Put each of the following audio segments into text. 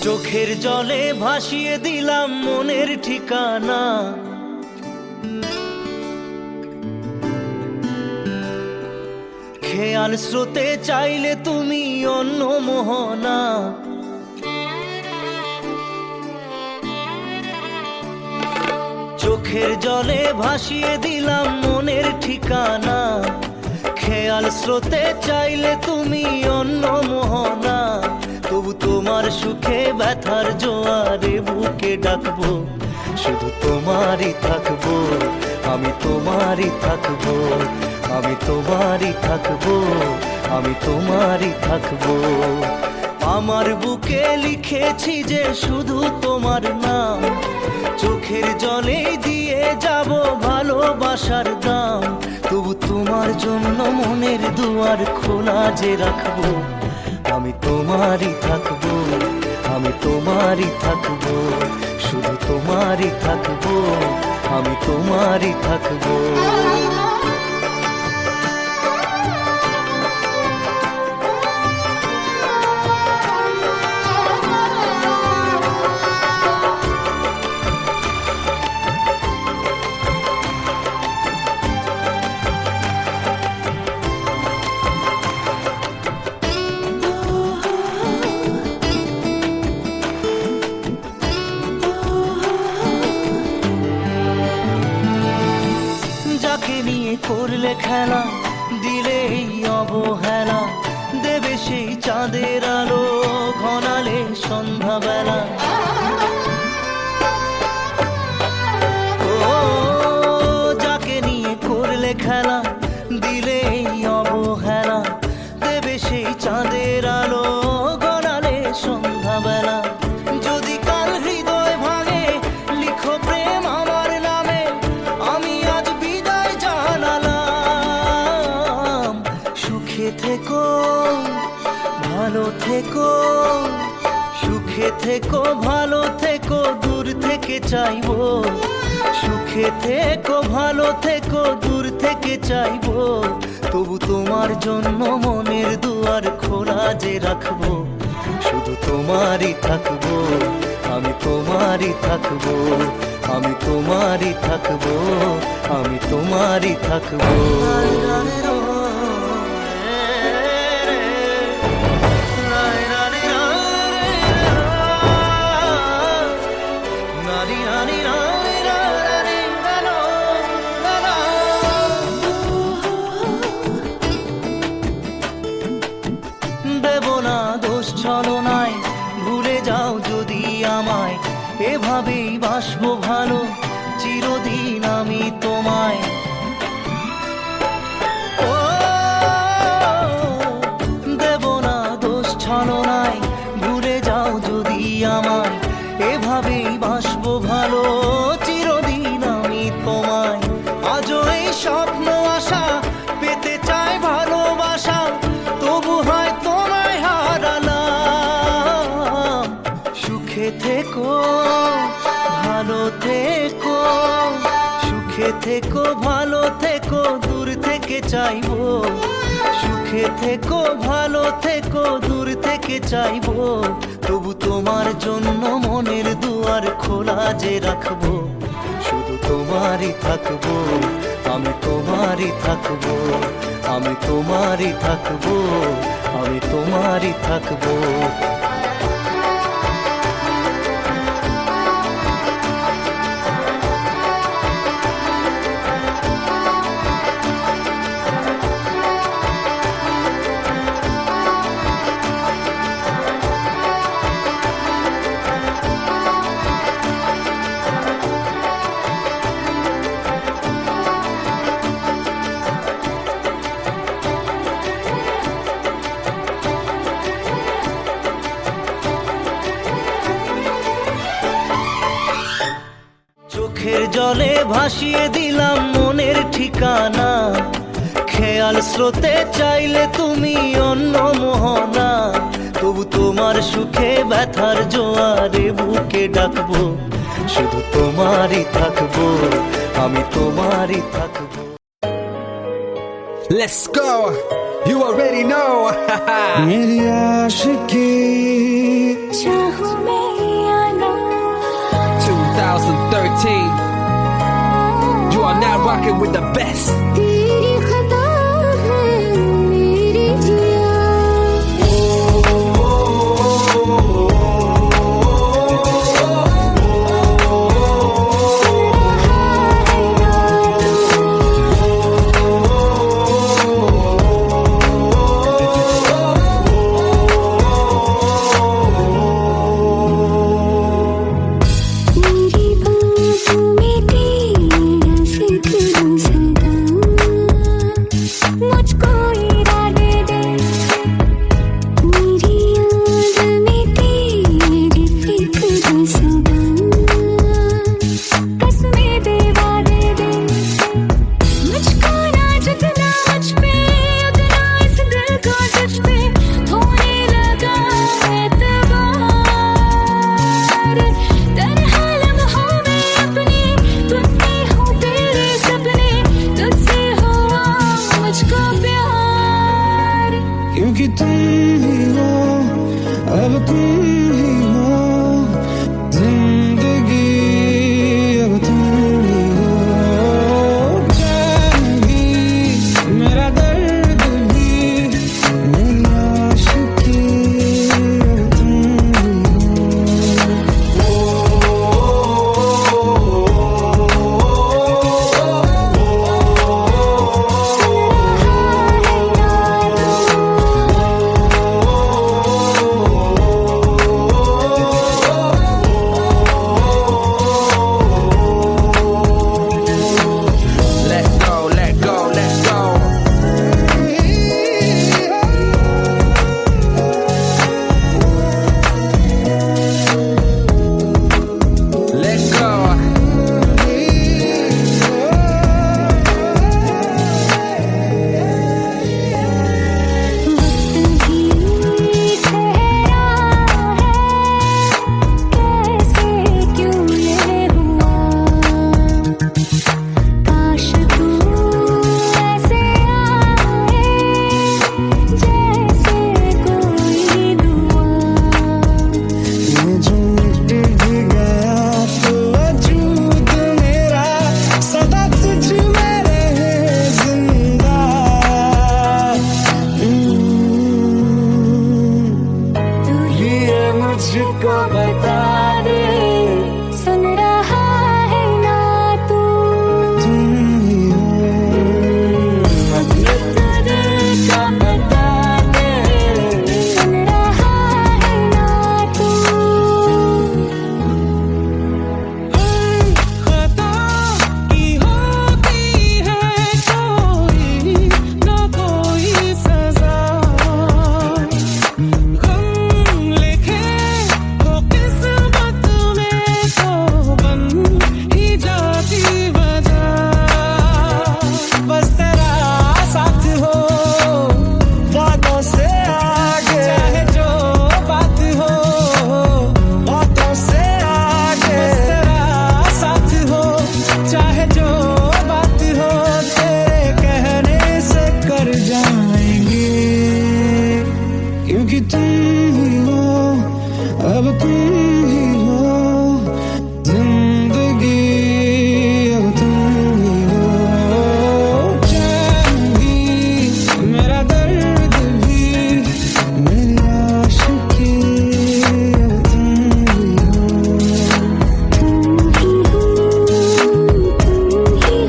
চোখের জলে ভাসিয়ে দিলাম মনের ঠিকানা। খেয়াল স্রোতে চাইলে তুমি অন্য মোহনা। চোখের জলে ভাসিয়ে দিলাম মনের ঠিকানা। খেয়াল স্রোতে চাইলে তুমি অন্য মোহনা। তবু তোমার সুখে ব্যথার জোয়ারে বুকে ডাকবো, শুধু তোমারই থাকবো, আমি তোমারই থাকবো, আমি তোমারই থাকবো, আমি তোমারই থাকবো। আমার বুকে লিখেছি যে শুধু তোমার নাম, চোখের জলে দিয়ে যাব ভালোবাসার দাম। তবু তোমার জন্য মনের দুয়ার খোলা যে রাখবো, আমি তোমারই থাকবো, আমি তোমারই থাকবো, শুধু তোমারই থাকবো, আমি তোমারই থাকবো। নিয়ে করলে খেলা, দিলে এই অবহেলা, দেবে সেই চাঁদের আলো ঘনালে সন্ধ্যাবেলা। ও যাকে নিয়ে করলে খেলা, দিলে এই অবহেলা, দেবে সেই চাঁদের আলো ঘনালে সন্ধ্যাবেলা। যদি কাল হৃদয় ভাঙে লিখো প্রেম আমার নামে, আমি আজ বিদায় জানালাম। সুখে থেকো ভালো থেকো, সুখে থেকো ভালো থেকো, দূর থেকে চাইবো। সুখে থেকো ভালো থেকো, দূর থেকে চাইবো। তবু তোমার জন্য মনের দুয়ার খোলা যে রাখবো, শুধু তোমারই থাকবো, আমি তোমারই থাকবো, আমি তোমারই থাকবো, আমি তোমারই থাকবো। দেব না দোষ ছলনায়, ভুলে যাও যদি আমায়, এভাবেই বাসবো ভালো চিরদিন আমি তোমায়। ও দেব না দোষ ছলনায়, ভুলে যাও যদি আমায়, এভাবেই বাসবো ভালো চিরদিন আমি তোমায়। আজও এই স্বপ্ন আশা পেতে চাই ভালোবাসা, তবু হয় তোমায় হারালাম। সুখে থেকো ভালো থেকো, সুখে থেকো ভালো থেকো, দূর থেকে চাইবো। সুখে থেকো ভালো থেকো, দূর থেকে চাইবো। তবু তোমার জন্য মনের দুয়ার খোলা যে রাখবো, শুধু তোমারই থাকবো, আমি তোমারই থাকবো, আমি তোমারই থাকবো, আমি তোমারই থাকবো। চোখের জলে ভাসিয়ে দিলাম মনের ঠিকানা। খেয়াল স্রোতে চাইলে তুমি অন্য মোহনা। তবু তোমার সুখে ব্যথার জোয়ারে বুকে ডাকবো, শুধু তোমারই থাকবো, আমি তোমারই থাকবো। Let's go, you already know. मेरी आशिकी चाहूं मैं या ना 2013. You are now rocking with the best. तेरी खता है मेरी जिया मुझको इरादे दे मेरी याद में तेरी फिक्र सदा कसमें दे वादे दे मुझको ना जितना मुझ पे उतना इस दिल को तुझ पे होने लगा एतबार तन्हा लम्हों में अपने टूटते हूँ तेरे सपने तुझसे हुआ मुझको प्यार क्योंकि तुम ही हो अब तुम ही हो जिंदगी अब तुम ही हो चैन भी मेरा दर्द भी मेरी आशिकी अब तुम ही Let go, let go, let go. Let go. वक्त भी ठहरा है कैसे क्यों ये हुआ काश तू ऐसे आए जैसे कोई दुआ ये जो मिट भी गया तो वजूद मेरा सदा तुझ में रहे जिंदा तू ही ये मुझको बता दे सुन रहा है ना तू तुम ही हो ये तो दिल का बता दे सुन रहा है ना तू खता की होती है कोई ना कोई सजा गम लिखे हो किस्मत में तो बन ही जाती वजह बस तेरा साथ हो वादों से आगे चाहे जो बात हो बातों से आगे बस तेरा साथ हो चाहे जो बात हो तेरे कहने से कर जाएंगे क्योंकि तुम ही हो अब तुम ही हो जिंदगी अब तुम ही हो चैन भी मेरा दर्द भी मेरी आशिकी अब तुम ही हो तुम ही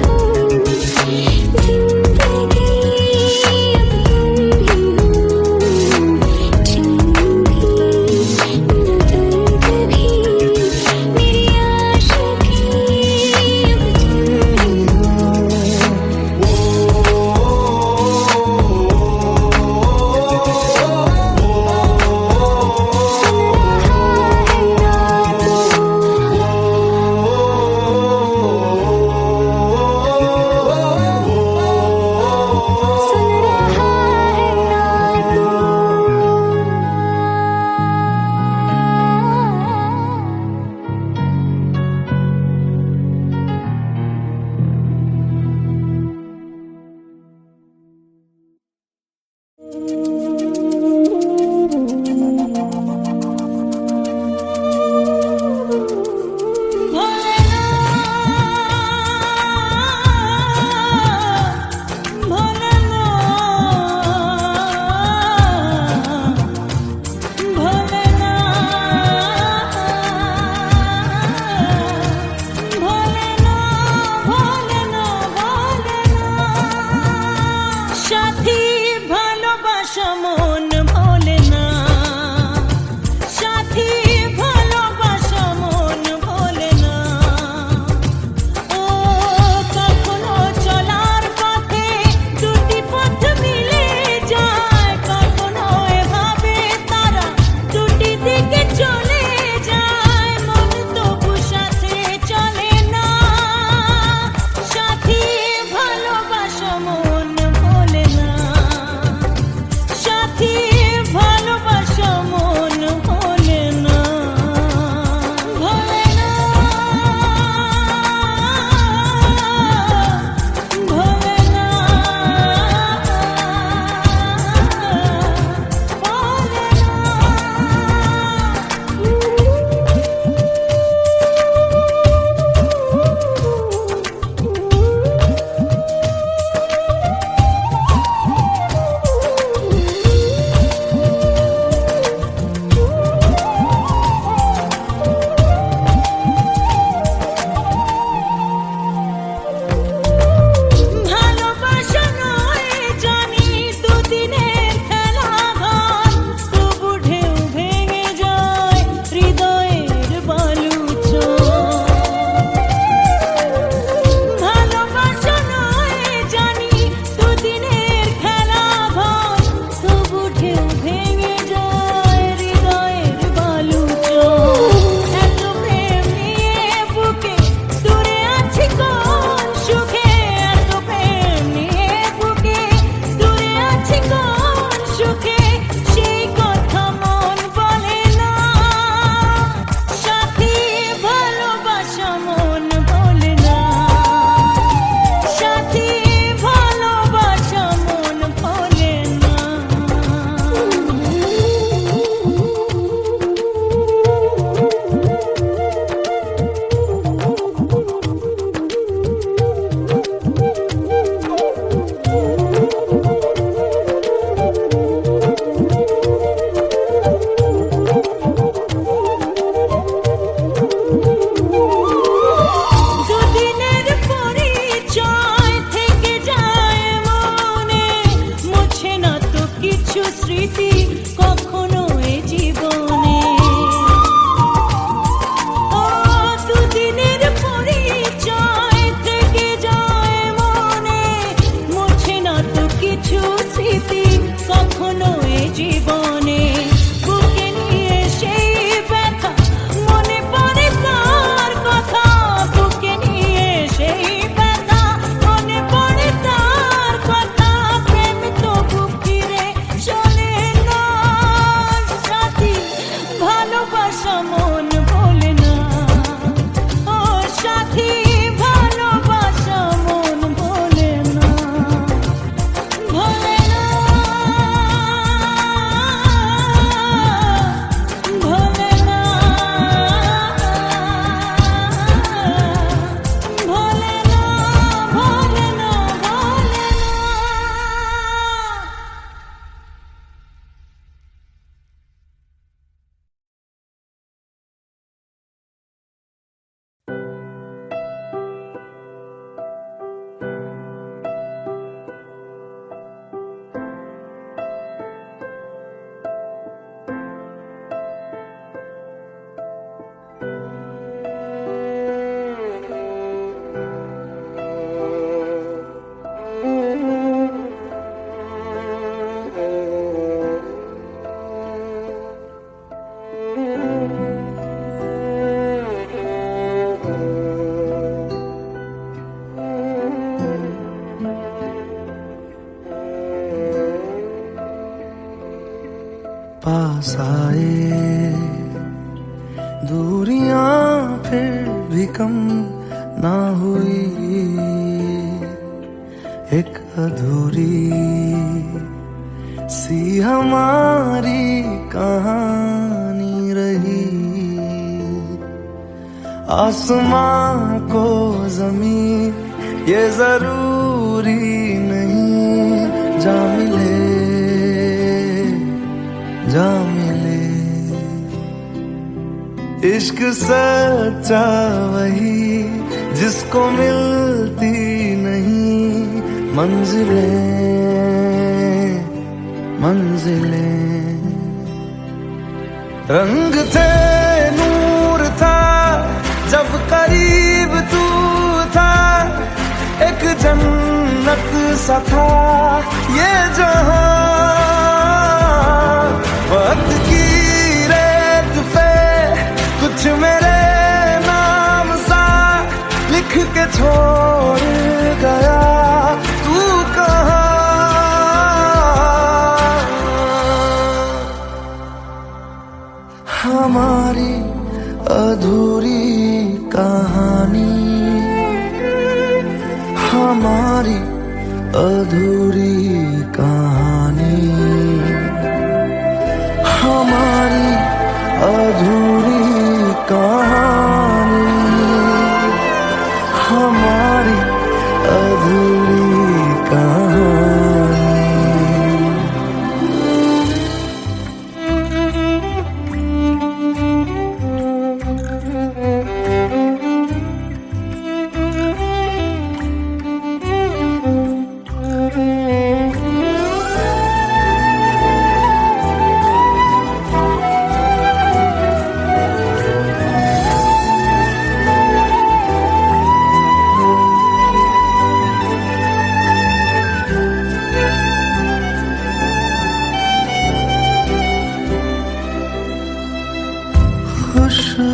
हो जिंदगी अब तुम ही हो चैन भी मेरा दर्द पास आए, दूरियां फिर भी कम ना हुई, एक अधूरी सी हमारी कहानी रही। आसमां को जमीन ये जरूरी नहीं, जा मिले जा मिले। इश्क सच्चा वही जिसको मिलती नहीं मंजिलें मंजिलें। रंग थे नूर था जब करीब तू था, एक जन्नत सा था ये जहां। वक्त की रेत पे कुछ मेरे नाम सा लिख के छोड़ गया, तू कहाँ? हमारी अधूरी कहानी, हमारी अधूरी कहानी, हमारी अधूरी कहानी, हमारी अधूरी कहानी।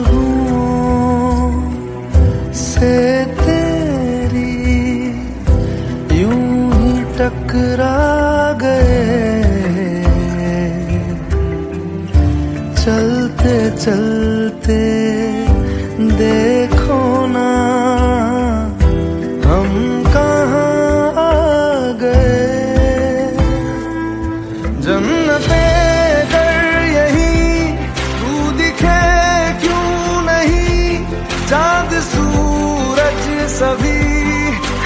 खुशबुओं से तेरी यूं ही टकरा गए, चलते चलते देखो ना हम कहाँ आ गए। जन्नते चांद सूरज सभी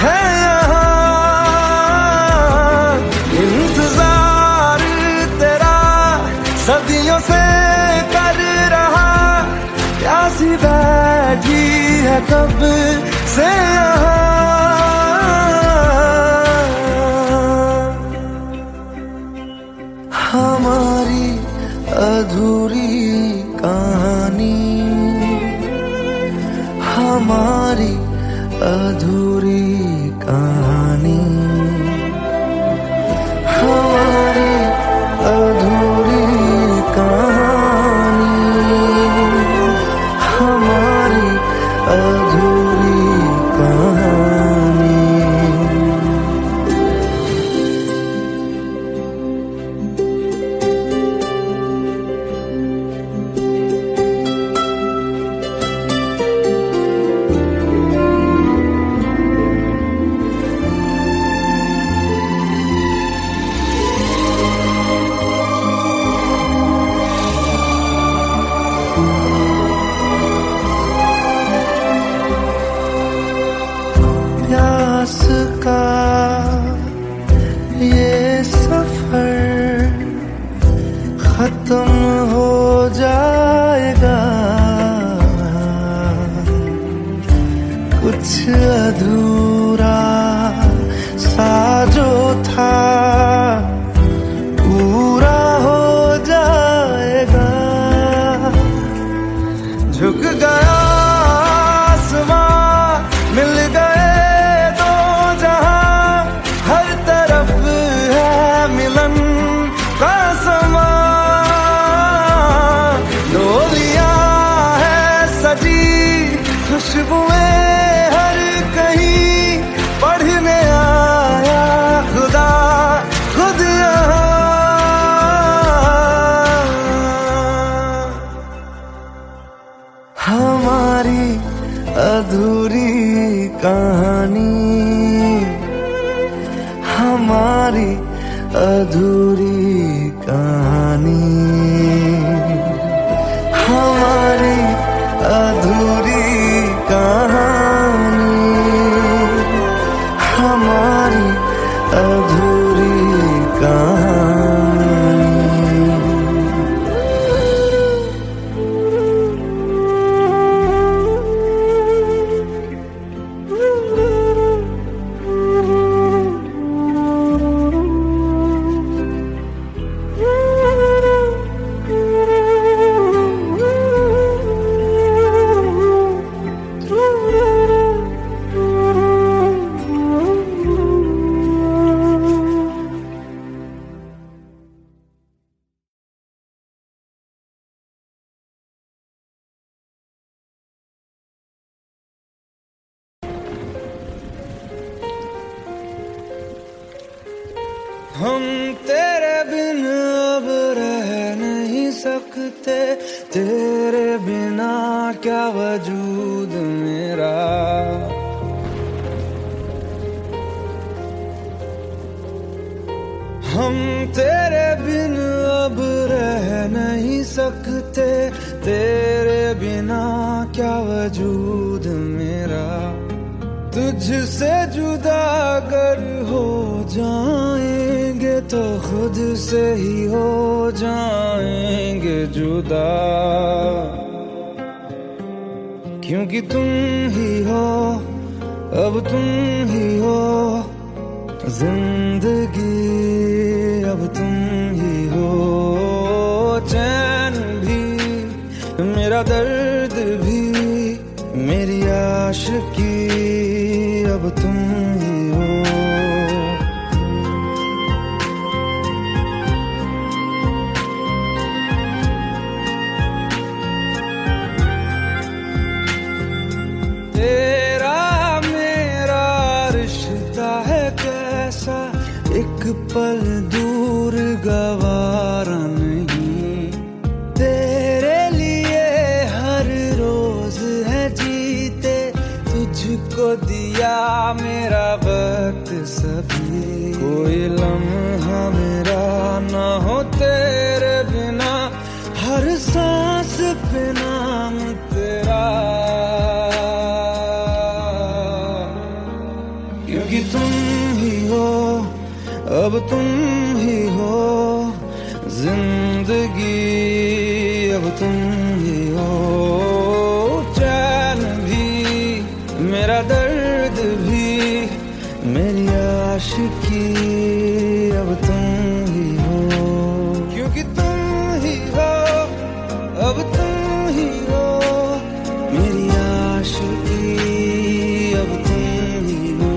है यहाँ, इंतजार तेरा सदियों से कर रहा, प्यासी बैठी है कब से यहाँ। हमारी अधूरी कहानी, हमारी अधूरी कहानी, हमारी अधूरी कहानी, हमारी अधूरी कहानी। प्यास का ये सफर खत्म हो जाएगा, कुछ अधूरा सा जो था पूरा हो जाएगा। झुक गया आसमां, मिल गए दो जहां, हर तरफ है मिलन का समा। डोलियां है सजी खुशबुएं हर कहीं, पढ़ने आया खुदा खुद यहाँ। हम तेरे बिन अब रह नहीं सकते, तेरे बिना क्या वजूद मेरा। हम तेरे बिन अब रह नहीं सकते, तेरे बिना क्या वजूद मेरा। तुझसे जुदा अगर हो जाएंगे तो खुद से ही हो जाएंगे जुदा, क्योंकि तुम ही हो, अब तुम ही हो जिंदगी, अब तुम ही हो। चैन भी मेरा दर्द भी मेरी आशिकी, अब तुम ही हो। तेरा मेरा रिश्ता है कैसा, एक पल दूर गवारा नहीं। तेरे लिए हर रोज है जीते, तुझको दिया मेरा वक्त सभी। कोई लम्हा मेरा ना हो तेरे बिना, हर सांस पे नाम तेरा, क्योंकि तुम ही हो, अब तुम ही हो जिंदगी, अब तुम ही हो। चैन भी मेरा दर्द भी मेरी आशिकी, अब तुम ही हो, क्योंकि तुम ही हो, अब तुम ही हो मेरी आशिकी, अब तुम ही हो।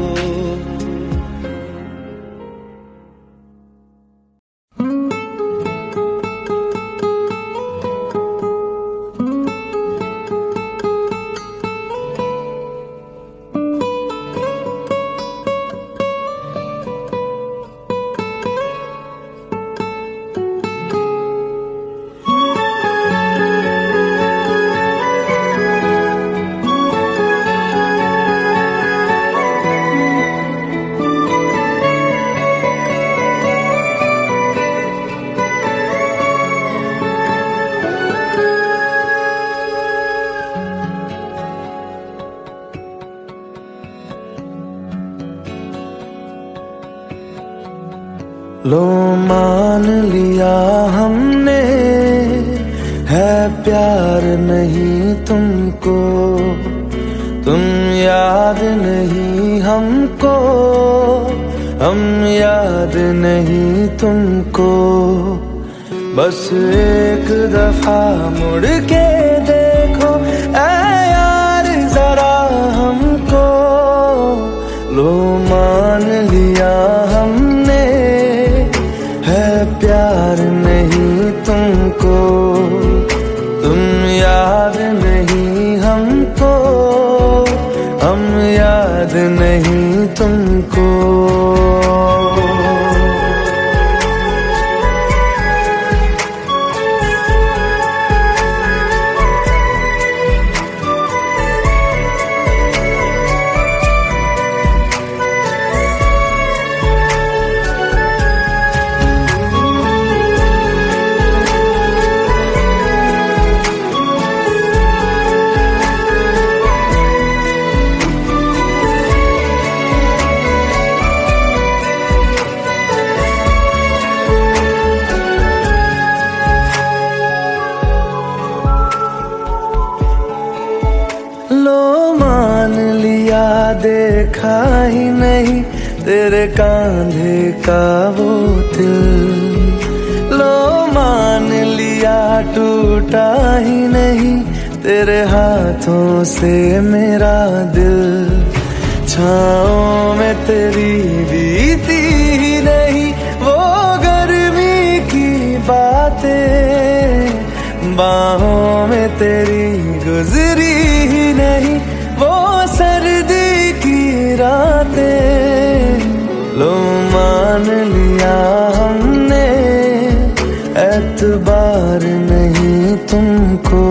लो मान लिया हमने है प्यार नहीं तुमको, तुम याद नहीं हमको, हम याद नहीं तुमको। बस एक दफा मुड़ के देखो ऐ यार जरा हमको। लो मान लिया हमने है प्यार नहीं तुमको, तुम याद नहीं हमको, हम याद नहीं तुमको। देखा ही नहीं तेरे कांधे का वो दिल, लो मान लिया टूटा ही नहीं तेरे हाथों से मेरा दिल। छाँव में तेरी बीती ही नहीं वो गर्मी की बातें, बाहों में तेरी गुजरी ही नहीं वो सर्दी की रातें। लो मान लिया हमने, एतबार नहीं तुमको,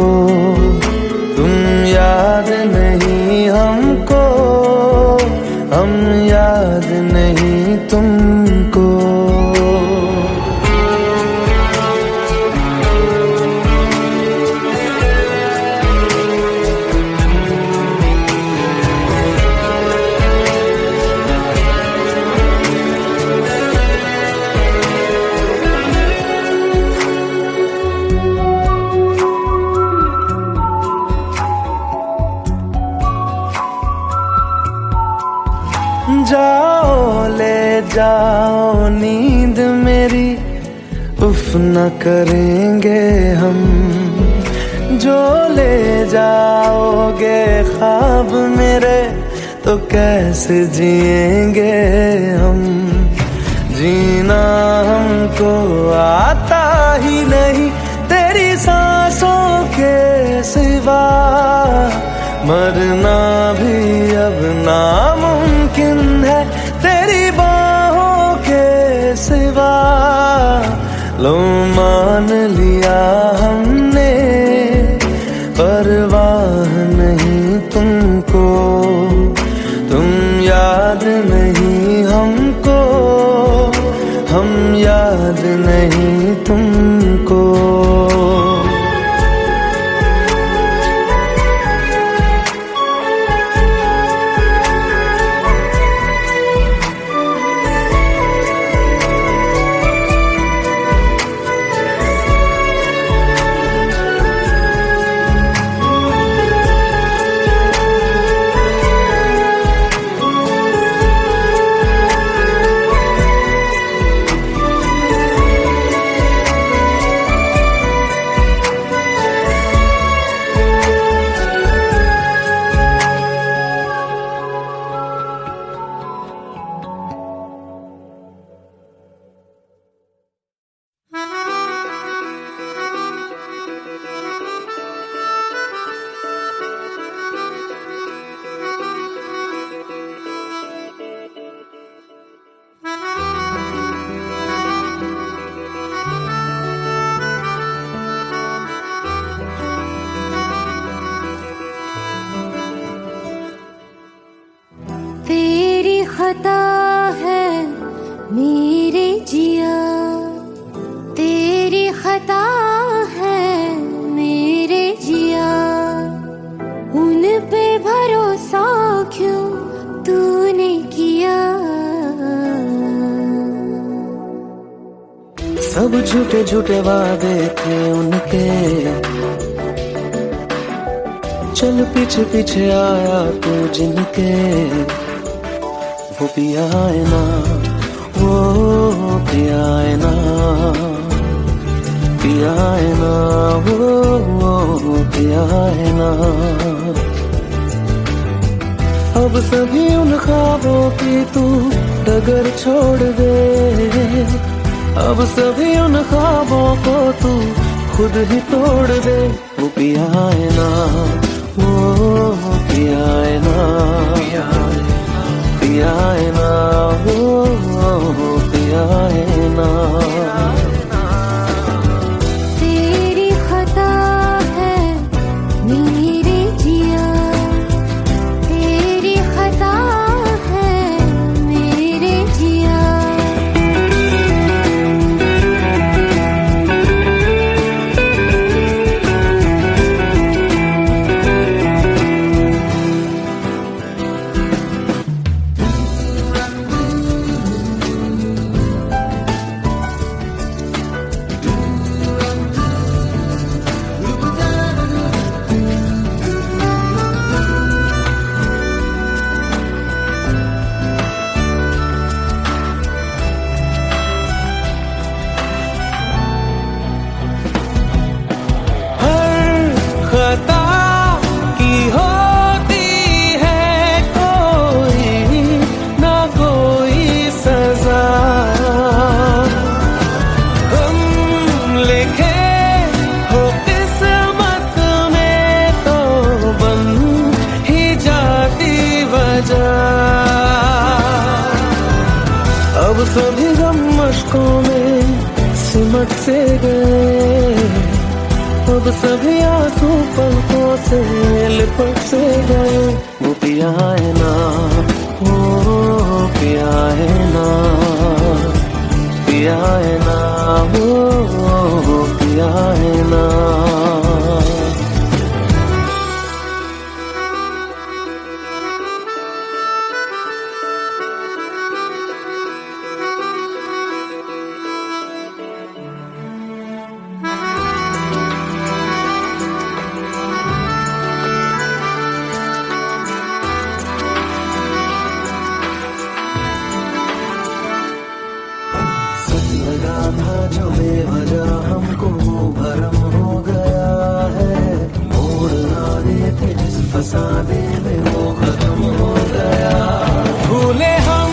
तुम याद नहीं हमको, हम याद नहीं तुमको। जाओ ले जाओ नींद मेरी, उफ न करेंगे हम, जो ले जाओगे ख्वाब मेरे तो कैसे जिएंगे हम। जीना हमको आता ही नहीं तेरी सांसों के सिवा, मरना भी अब नामुमकिन है तेरी बाहों के सिवा। लो मान लिया हमने, परवाह नहीं तुमको, तुम याद नहीं हमको, हम याद नहीं तुमको। खता है मेरे जिया, तेरी खता है मेरे जिया, उन पे भरोसा क्यों तूने किया। सब झूठे झूठे वादे थे उनके, चल पीछे पीछे आया तू जिनके, वो पिया है ना, वो पिया है ना, पिया है ना, वो पिया है ना। अब सभी उन ख्वाबों की तू डगर छोड़ दे, अब सभी उन ख्वाबों को तू खुद ही तोड़ दे। वो पिया है ना, वो पिया है ना, पिया है ना, वो पिया है ना। तेरी खता है मेरे जिया, तेरी खता है मेरे जिया। लिपट से गए, अब सभी आंसू पलकों से लिपट से गए। वो पिया है ना, वो पिया है ना, पिया है ना, वो पिया है ना। लगा था जो बेवजह हमको वो भरम हो गया है, मोड़ ना देते जिस फसाने में वो खत्म हो गया। भूले हम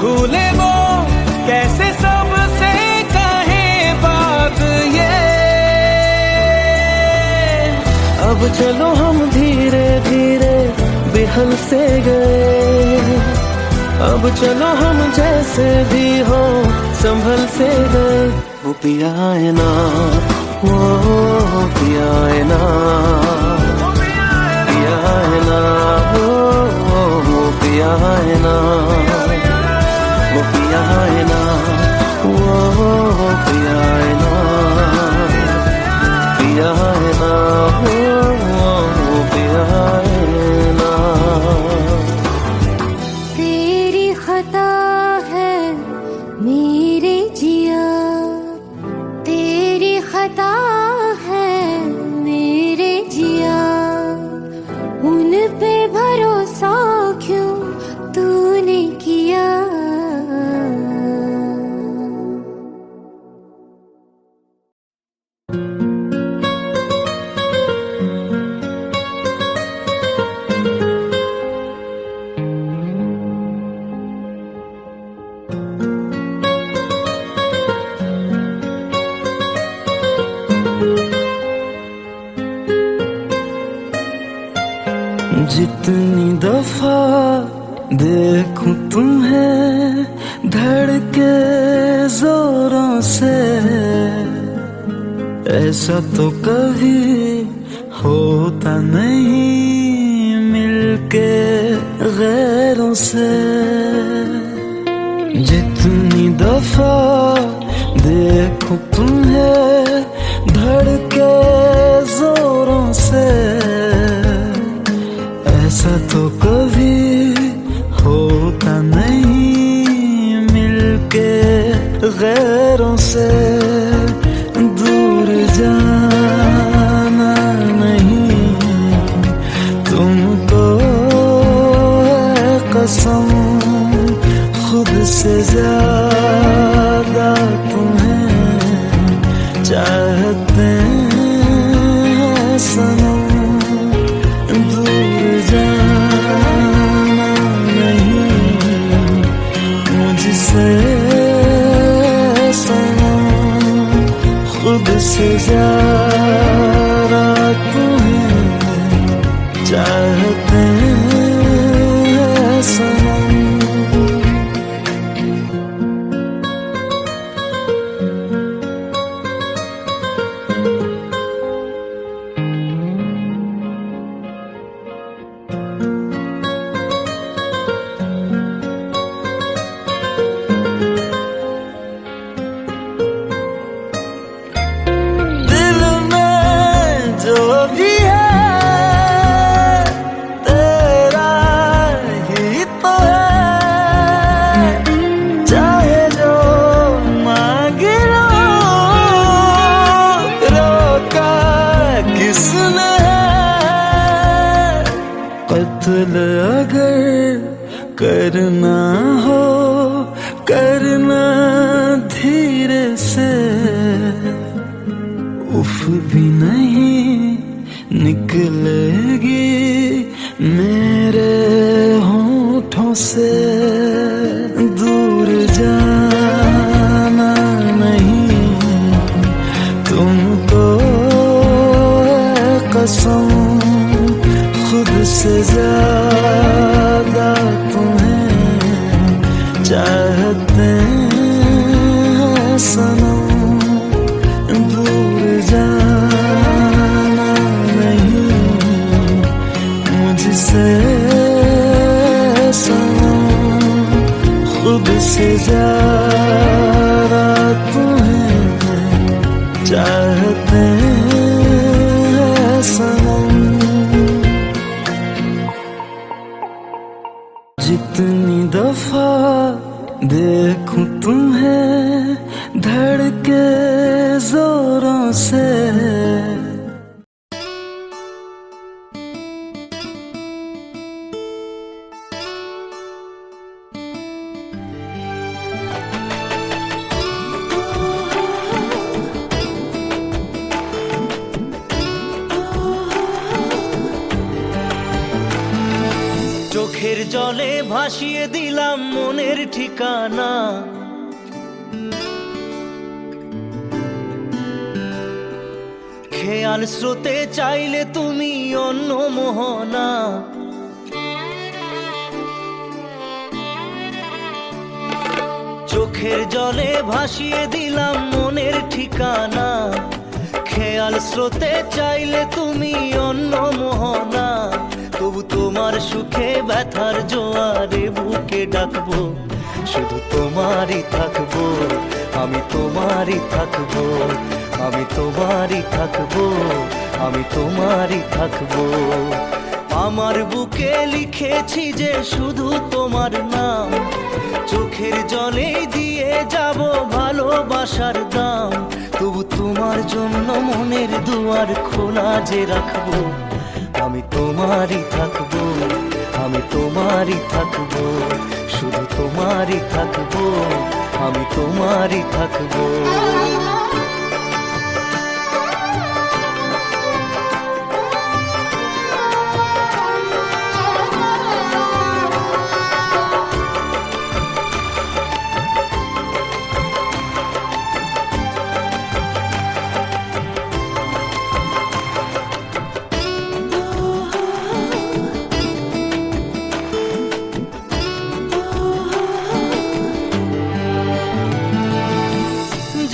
भूले वो, कैसे सबसे कहे बात ये। अब चलो हम धीरे धीरे बेहल से गए, अब चलो हम जैसे भी हो संभल से गए। वो पिया है ना, वो पिया है ना, पिया है ना, वो पिया है ना, वो पिया है ना, वो पिया है ना, पिया है ना, वो पिया है ना। तेरी खता है मेरे जिया, तेरी खता है मेरे जिया, उन पे भरोसा क्यों तूने किया। जितनी दफा देखूं तुम्हें धड़के जोरों से, ऐसा तो कभी होता नहीं मिलके गैरों से। जितनी दफा देखूं तुम्हें धड़के जोरों से, ऐसा तो कभी होता नहीं मिलके गैरों से। दूर जाना नहीं तुमको है कसम, खुद से ज्यादा तुम्हें चाहते हैं सनम। दूर जाना नहीं मुझसे सनम, खुद से ज्यादा तुम्हें चाहते हैं सनम। कत्ल अगर करना हो करना धीरे से, उफ भी नहीं निकलेगी मेरे होठों से। दूर जाना नहीं तुमको है कसम, खुद से ज्यादा तुम्हें चाहते हैं सनम। से ज्यादा तुम्हें चाहते हैं सनम। जितनी दफा देखूं तुम्हें धड़के जोरों से, চোখের জলে ভাসিয়ে দিলাম মনের ঠিকানা, খেয়াল স্রোতে চাইলে তুমি অন্য মোহনা। চোখের জলে ভাসিয়ে দিলাম মনের ঠিকানা, খেয়াল স্রোতে চাইলে তুমি অন্য মোহনা। তবু তোমার সুখে ব্যথার জোয়ারে বুকে ডাকবো, শুধু তোমারই থাকবো, আমি তোমারই থাকবো, আমি তোমারই থাকবো, আমি তোমারই থাকবো। আমার বুকে লিখেছি যে শুধু তোমার নাম, চোখের জলে দিয়ে যাব ভালোবাসার দাম। তবু তোমার জন্য মনের দুয়ার খোলা যে রাখবো, আমি তোমারই থাকবো, আমি তোমারই থাকবো, শুধু তোমারই থাকবো, আমি তোমারই থাকবো।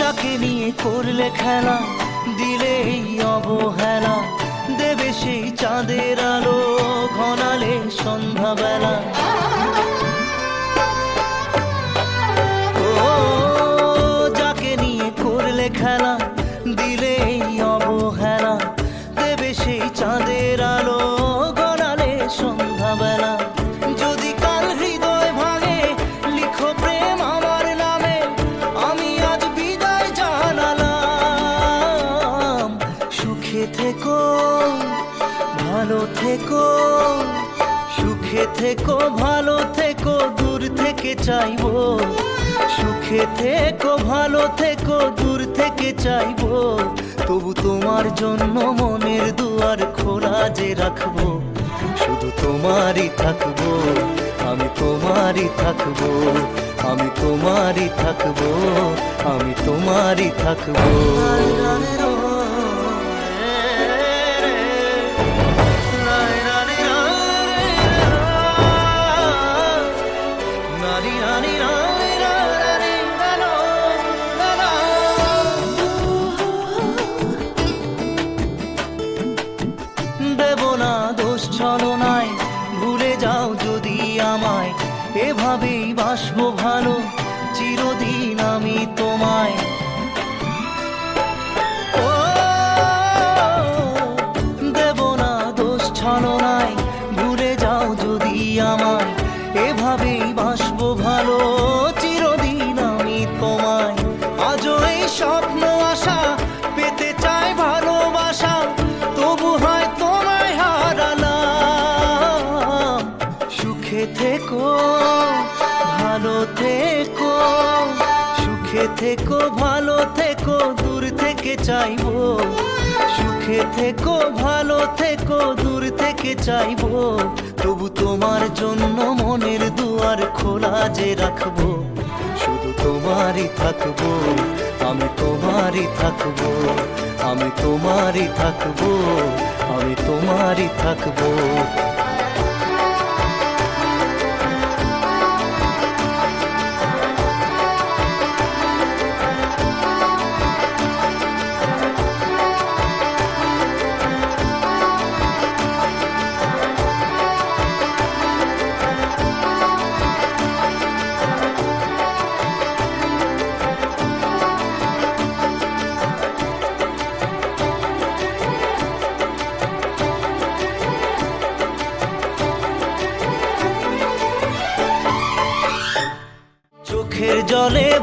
যাকে নিয়ে করলে খেলা, দিলে এই অবহেলা, দেবে সেই চাঁদের আলো ঘনালে সন্ধ্যাবেলা। ও যাকে নিয়ে করলে খেলা, দিলে এই অবহেলা, দেবে সেই চাঁদের আলো ঘনালে সন্ধ্যাবেলা। যদি কাল হৃদয় ভাঙে লিখো প্রেম আমার নামে, আমি আজ বিদায় জানালাম। সুখে থেকো ভালো থেকো, সুখে থেকো ভালো থেকো, দূর থেকে চাইবো। সুখে থেকো ভালো থেকো, দূর থেকে চাইবো। তবু তোমার জন্য মনের দুয়ার খোলা যে রাখবো, শুধু তোমারই থাকবো, আমি তোমারই থাকবো, আমি তোমারই থাকবো, আমি তোমারই থাকবো। দেব না দোষ ছলনায়, ভুলে যাও যদি আমায়, এভাবেই বাসবো ভালো চিরদিন আমি তোমায়। ও দেব না দোষ ছলনায়, ভুলে যাও যদি আমায়, এভাবেই বাসবো ভালো চিরদিন আমি তোমায়। আজও এই স্বপ্ন আশা পেতে চাই ভালোবাসা, তবু হয় তোমায় হারালাম। সুখে থেকো ভালো থেকো, সুখে থেকো ভালো থেকো, দূর থেকে চাইবো। সুখে থেকো ভালো থেকো, দূর থেকে চাইবো। তবু তোমার জন্য মনের দুয়ার খোলা যে রাখবো, শুধু তোমারই থাকবো, আমি তোমারই থাকবো, আমি তোমারই থাকবো, আমি তোমারই থাকবো।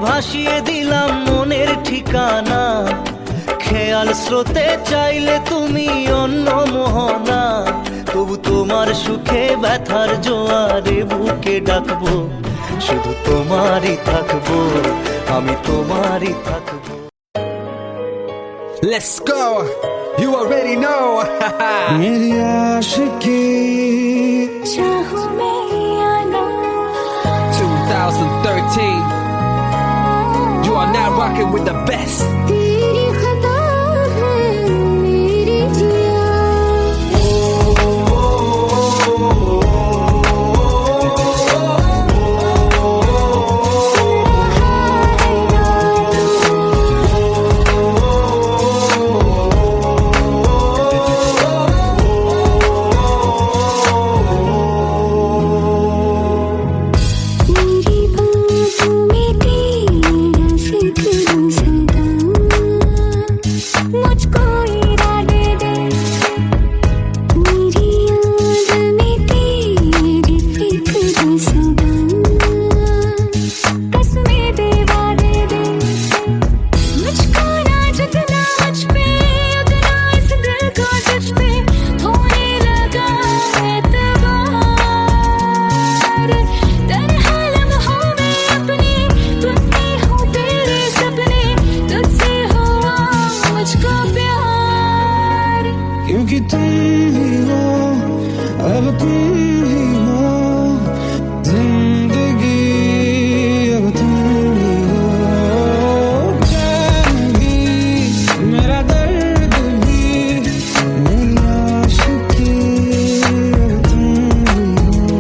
ভাসিয়ে দিলাম মনের ঠিকানা, খেয়াল স্রোতে চাইলে তুমি অন্য মোহনা, তবু তোমার সুখে ব্যথার জোয়ারে বুকে ডাকবো, শুধু তোমারই থাকবো, আমি তোমারই থাকবো। Let's go. You already know. मेरी आशिकी चाहूं मैं या ना 2013. You are now rocking with the best. तेरी खता है मेरी जिया मेरी बातों में तेरा जिक्र सदा मुझको इरादे दे मेरी याद में तेरी फिक्र सदा कसमें दे वादे दे मुझको ना जितना मुझ पे उतना इस दिल को तुझ पे होने लगा एतबार तन्हा लम्हों में अपने तुम ही हो तेरे सपने तुझसे हुआ मुझको प्यार क्योंकि तुम ही हो, अब तुम ही हो, जिंदगी अब तुम ही हो, चैन भी मेरा दर्द भी मेरी आशिकी अब तुम ही हो।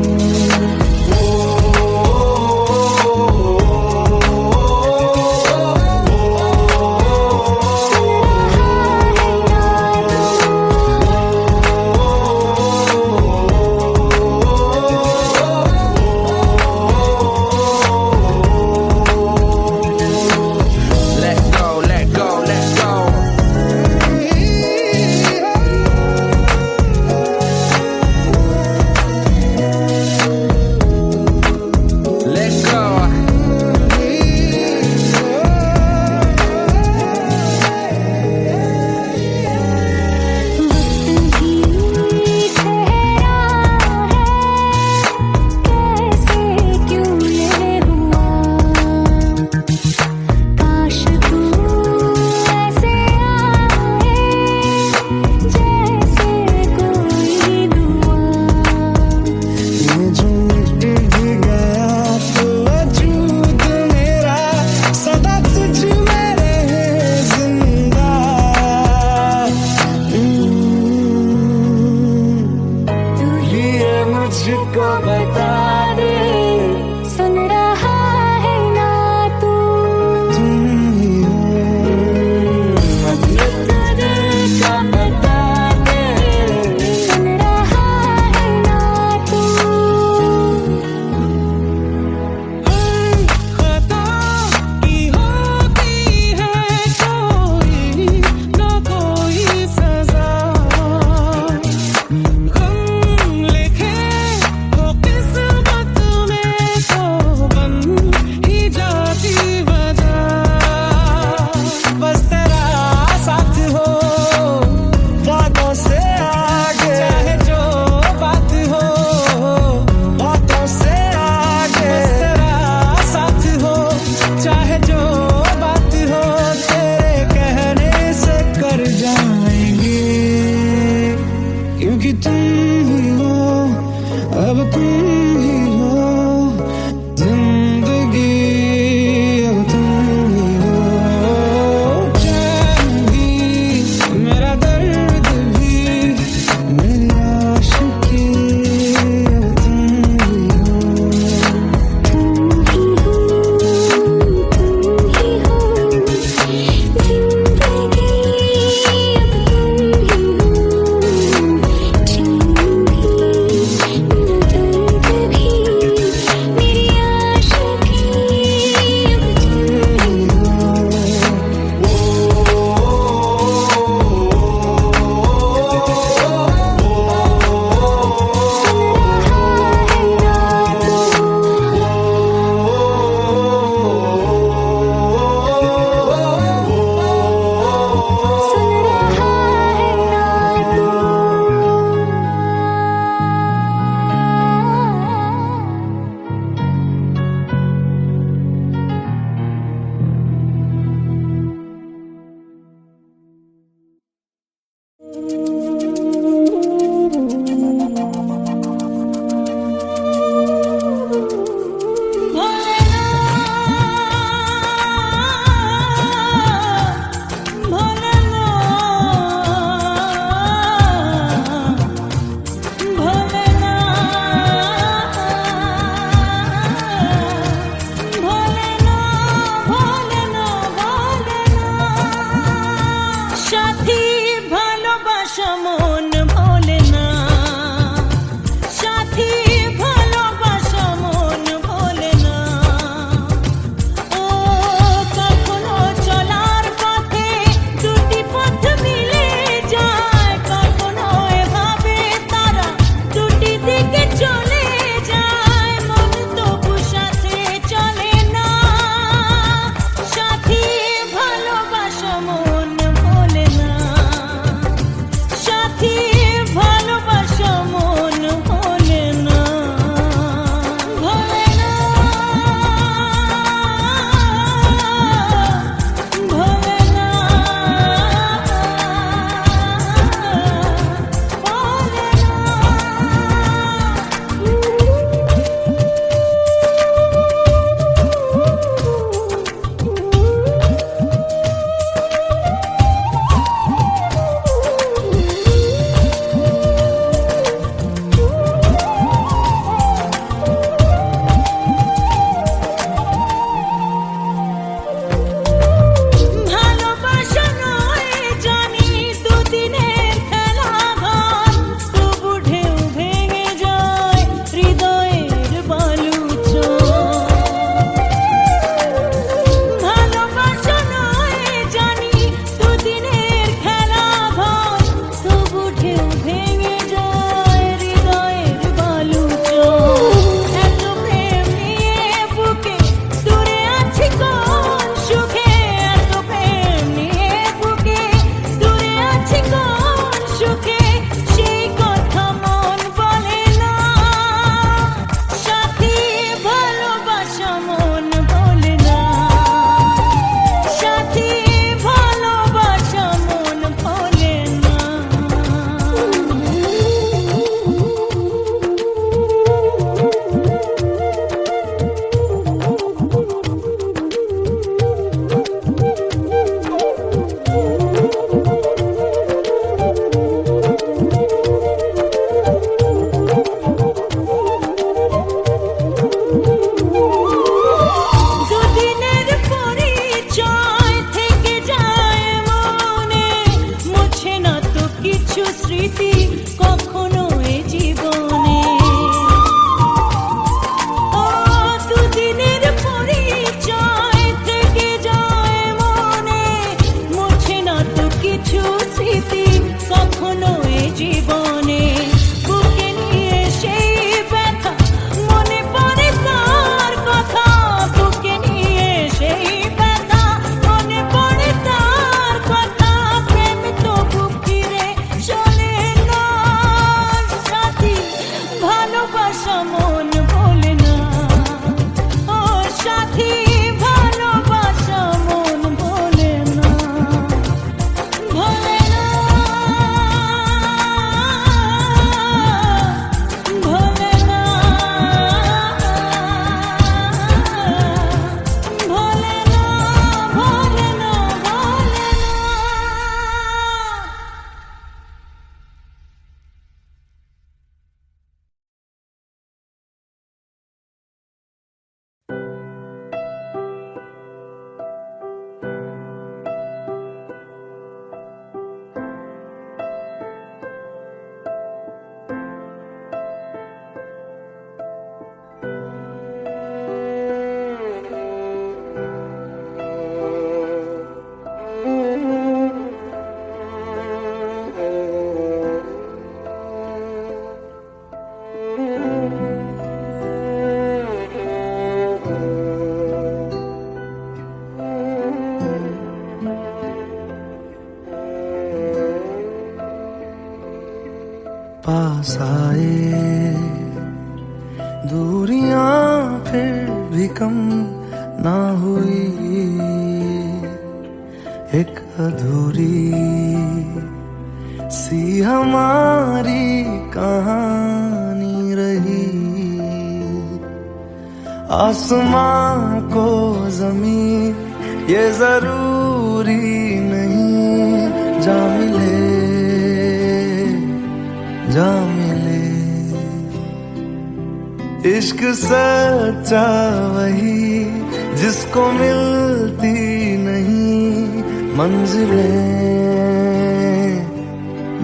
ভালোবাসা মন ভোলে না সাথী ভালোবাসা মন ভোলে না ও কখনো চলার পথে দুটি পথ মিলে যায় কখনো এভাবে তারা দুটি দিকে চলে যায় মন তবু সাথে চলে না সাথী ভালোবাসা মন ভোলে না সাথী ভালোবাসা মন ভোলে না ভোলে না ভোলে না ভালোবাসা নয় জানি দুদিনের খেলা ঘর তবু ঢেউ ভেঙে যায় হৃদয়ের বালুচর ভালোবাসা নয় জানি দুদিনের খেলা ঘর তবু ঢেউ ভেঙে যায় হৃদয়ের বালুচর এত প্রেম নিয়ে বুকে দূরে আছি কোন সুখে এত প্রেম নিয়ে বুকে দূরে আছি কোন সুখে সেই কথা মন বলে না সাথী ভালোবাসা মন বলে না সাথী ভালোবাসা মন বলে না দুদিনের পরিচয় থেকে যায় মনে মুছে না তো কিছু স্মৃতি কখনো এ জীবনে ও দুদিনের পরিচয় থেকে যায় মনে মুছে না তো কিছু স্মৃতি কখনো এ জীবনে বুকে নিয়ে সেই ব্যথা মনে পড়ে তার কথা বুকে নিয়ে সেই ব্যথা মনে পড়ে তার কথা প্রেম তো বুক ফিরে চলে না সাথী ভালোবাসা মন ভোলে না ও সাথী ভালোবাসা মন ভোলে না ভোলে না ভোলে না ভোলে না ভোলে না ভোলে না पास आए दूरियां फिर भी कम ना हुई एक अधूरी सी हमारी कहानी रही आसमां को जमीन ये जरूरी नहीं जा मिले जा मिले इश्क सच्चा वही जिसको मिलती नहीं मंजिलें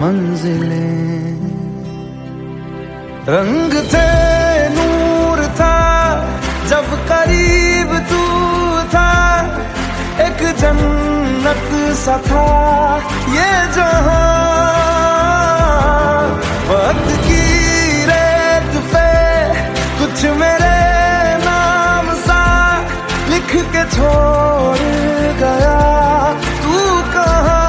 मंजिलें। रंग थे, नूर था, जब करीब तू था, एक जन्नत सा था ये जहां। वक्त की रेत पे कुछ मेरे नाम सा लिख के छोड़ गया तू कहाँ।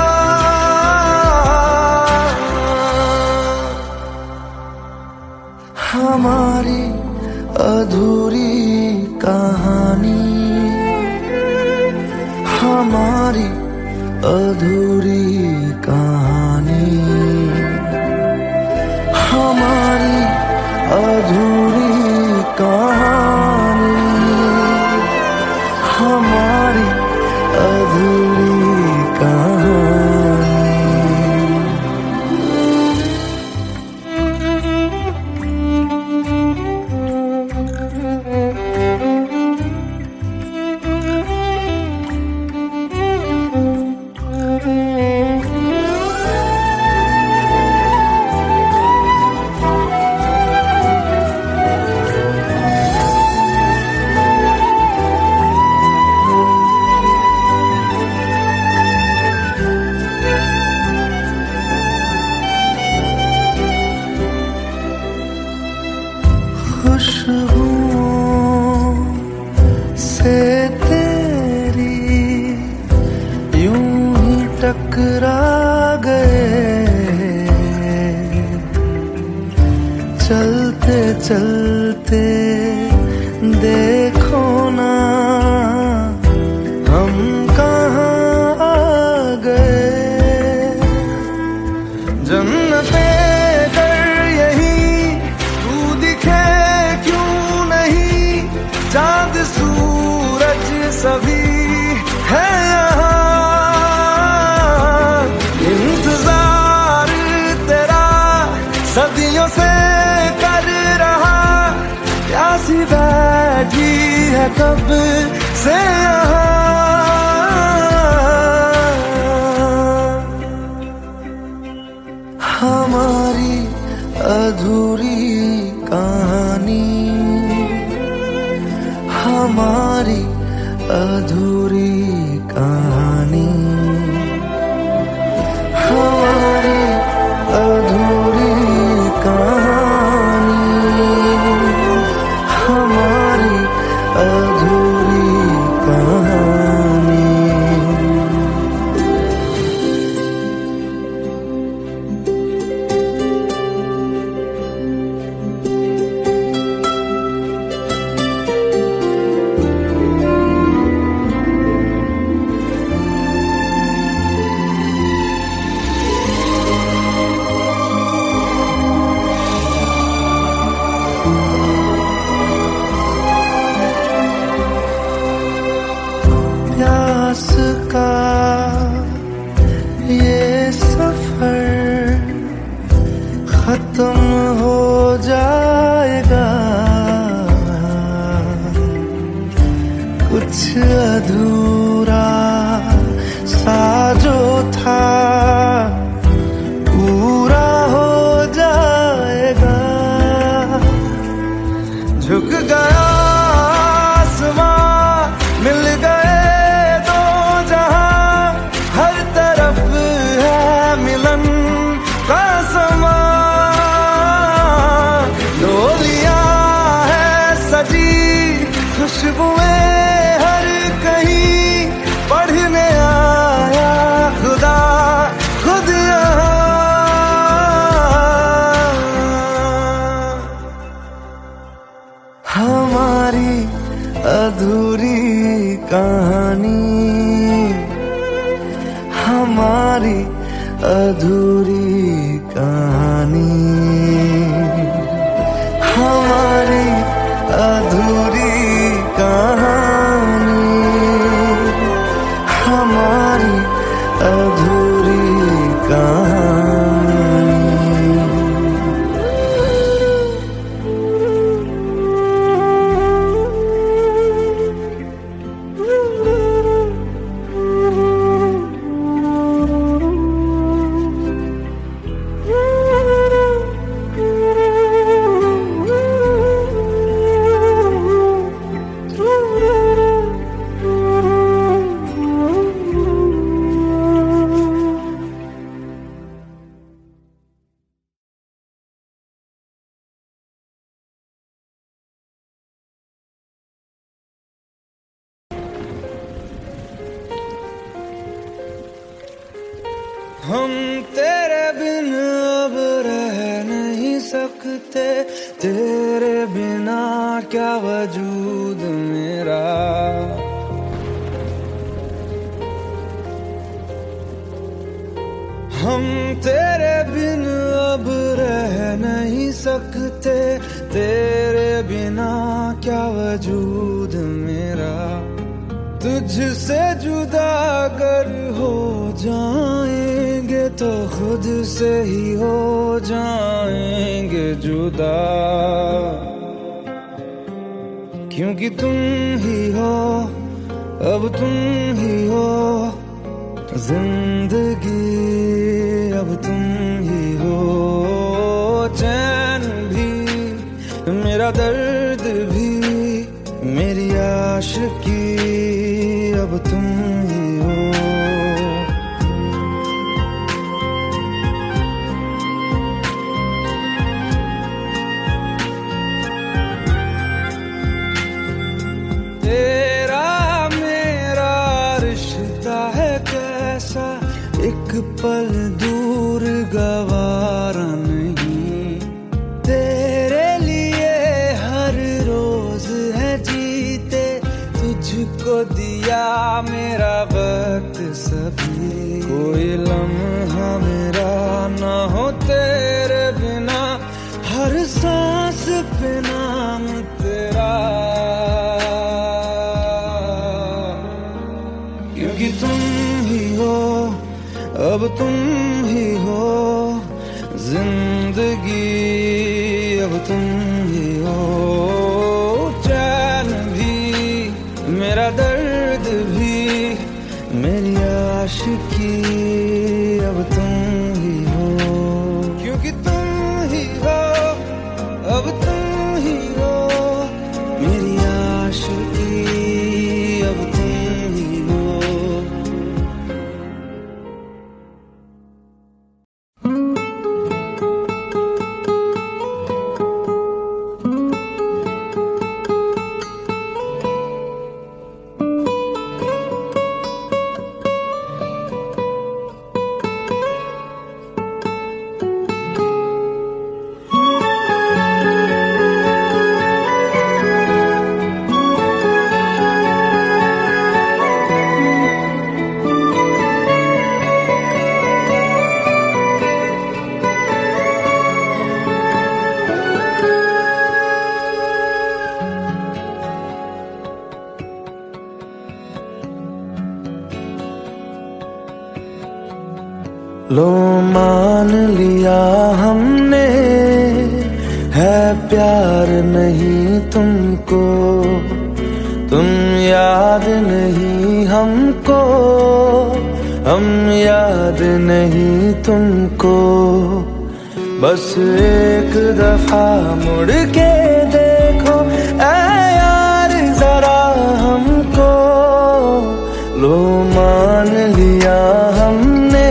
हमारी अधूरी कहानी, हमारी अधूरी कहानी, हमारी अधूरी कहानी, हमारी अधूरी कहानी। खुशबुओं से तेरी यूं ही टकरा गए, चलते चलते देखो ना हम कहाँ आ गए। जन्नते कर यही तू दिखे चांद सूरज सभी है यहाँ। इंतजार तेरा सदियों से कर रहा, प्यासी बैठी है कब से यहाँ। हमारी अधूरी कहानी, हमारी अधूरी कहानी, हमारी अधूरी कहानी, हमारी अधूरी कहानी। प्यास का ये सफर खत्म हो जाएगा, कुछ अधूरा सा जो था पूरा हो जाएगा। झुक गया आसमां, मिल गए दो जहां, हर तरफ है मिलन का समा। डोलियां है सजी, खुशबुएं हर कहीं, पढ़ने आया खुदा खुद यहाँ। हमारी अधूरी कहानी, हमारी अधूरी कहानी, हमारी अधूरी कहानी, हमारी अधूरी कहानी। हम तेरे बिन अब रह नहीं सकते, तेरे बिना क्या वजूद मेरा। हम तेरे बिन अब रह नहीं सकते, तेरे बिना क्या वजूद मेरा। तुझसे जुदा अगर हो जाएंगे तो खुद से ही हो जाएंगे जुदा, क्योंकि तुम ही हो, अब तुम ही हो जिंदगी, अब तुम ही हो। चैन भी मेरा दर्द भी मेरी आशिकी, अब तुम ही हो। तेरा मेरा रिश्ता है कैसा, एक पल दूर गवारा नहीं। तेरे लिए हर रोज है जीते, तुझको दिया मेरा वक्त सभी। कोई लम्हा मेरा ना हो तेरे बिना, हर सांस पे नाम तेरा, क्योंकि तुम ही हो, अब तुम ही हो जिंदगी, अब तुम ही हो। चैन भी मेरा दर्द भी मेरी आशिकी, अब तुम ही हो, क्योंकि तुम ही हो, अब तुम ही हो मेरी आशिकी, अब तुम ही हो। लो मान लिया हमने है प्यार नहीं तुमको, तुम याद नहीं हमको, हम याद नहीं तुमको। बस एक दफा मुड़ के देखो ऐ यार जरा हमको। लो मान लिया हमने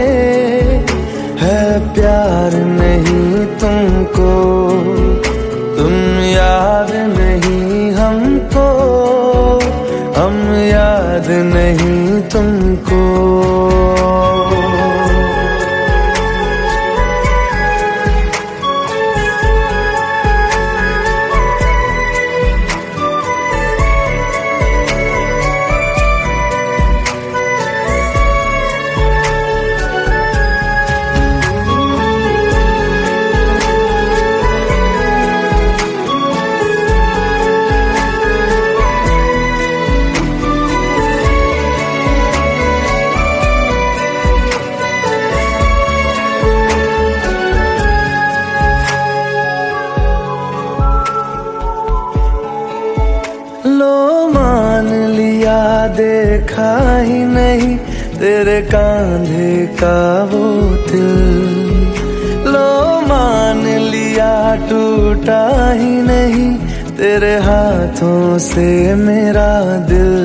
है प्यार नहीं तुमको, तुम याद नहीं हमको, हम याद नहीं तुमको। देखा ही नहीं तेरे कांधे का वो दिल, लो मान लिया टूटा ही नहीं तेरे हाथों से मेरा दिल।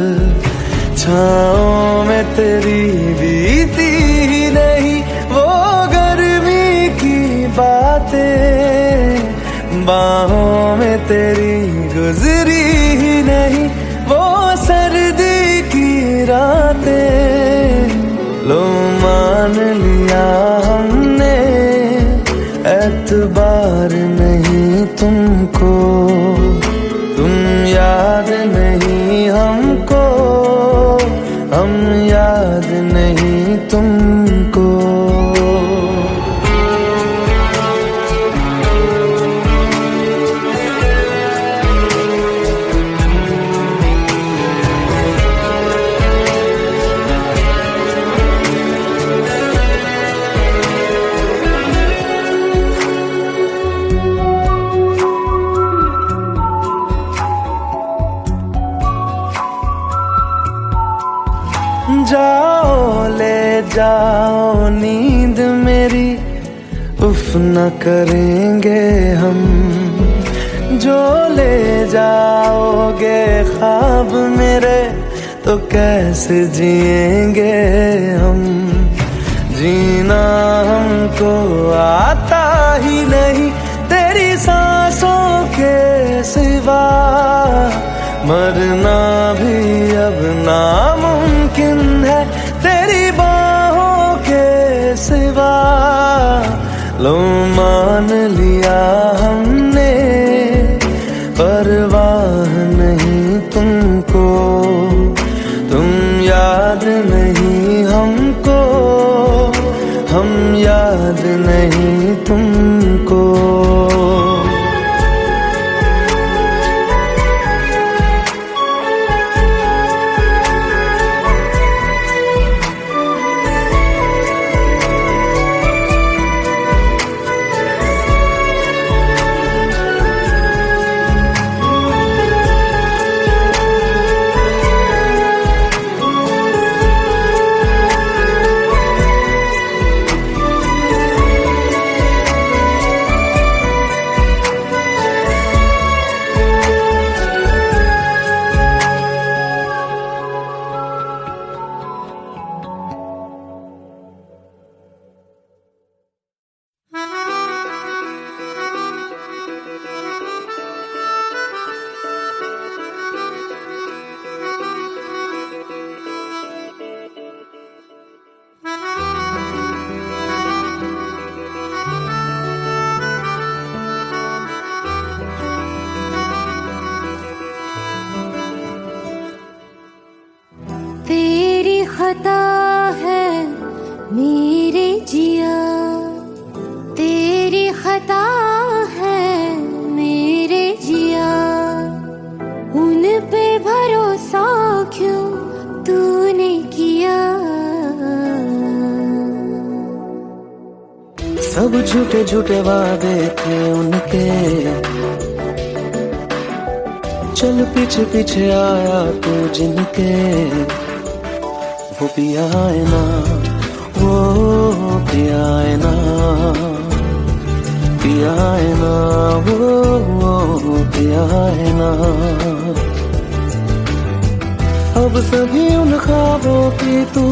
छाँव में तेरी बीती ही नहीं वो गर्मी की बातें, बाहों में तेरी गुजरी ही नहीं वो सर्दी की रातें। लो मान लिया एतबार नहीं तुमको, तुम याद नहीं हमको, हम याद नहीं तुमको। जाओ ले जाओ नींद मेरी, उफ न करेंगे हम। जो ले जाओगे ख्वाब मेरे, तो कैसे जिएंगे हम। जीना हमको आता ही नहीं तेरी सांसों के सिवा, मरना भी अब नामुमकिन है तेरी बाहों के सिवा। लो मान लिया हमने, परवाह नहीं तुमको, तुम याद नहीं हमको, हम याद नहीं तुमको। खता है मेरे जिया, तेरी खता है मेरे जिया। उन पे भरोसा क्यों तूने किया। सब झूठे झूठे वादे थे उनके, चल पीछे पीछे आया तू जिनके। वो पिया है ना, वो पिया है ना, पिया है ना, वो पिया है ना। अब सभी उन ख्वाबों की तू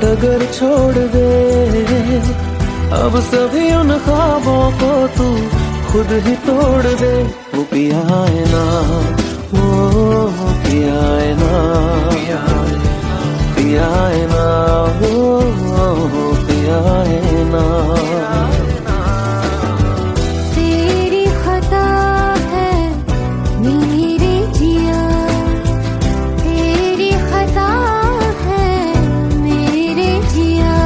डगर छोड़ दे, अब सभी उन ख्वाबों को तू खुद ही तोड़ दे। वो पिया है ना, वो पिया है ना, पिया है ना, वो पिया है ना। तेरी खता है मेरे जिया, तेरी खता है मेरे जिया।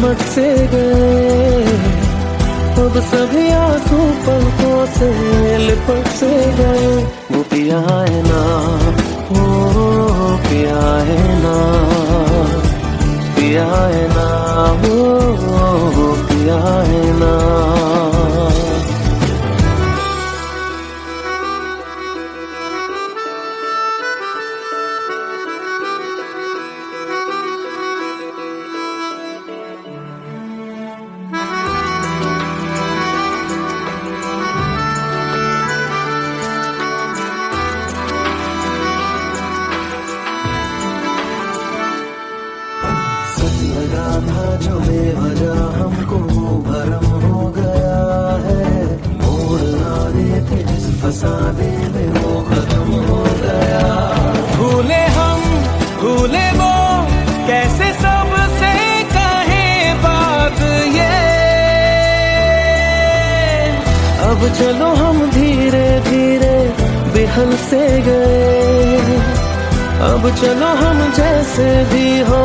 सिमट से गए, अब सभी आंसू पलकों से लिपट से गए। वो पिया है ना, वो पिया है ना, पिया है ना, वो पिया है ना। लगा था जो बेवजह हमको भरम हो गया है, मोड़ आने थे जिस फसाने में वो खत्म हो गया। भूले हम भूले वो, कैसे सबसे कहे बात ये। अब चलो हम धीरे धीरे बिहल से गए, अब चलो हम जैसे भी हो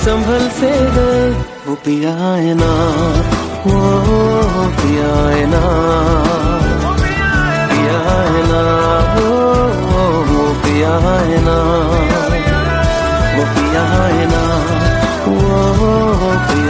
संभल से गए। वो पिया है ना, वो पिया है ना, पिया है ना, वो पिया है ना, वो पिया है ना, वो पिया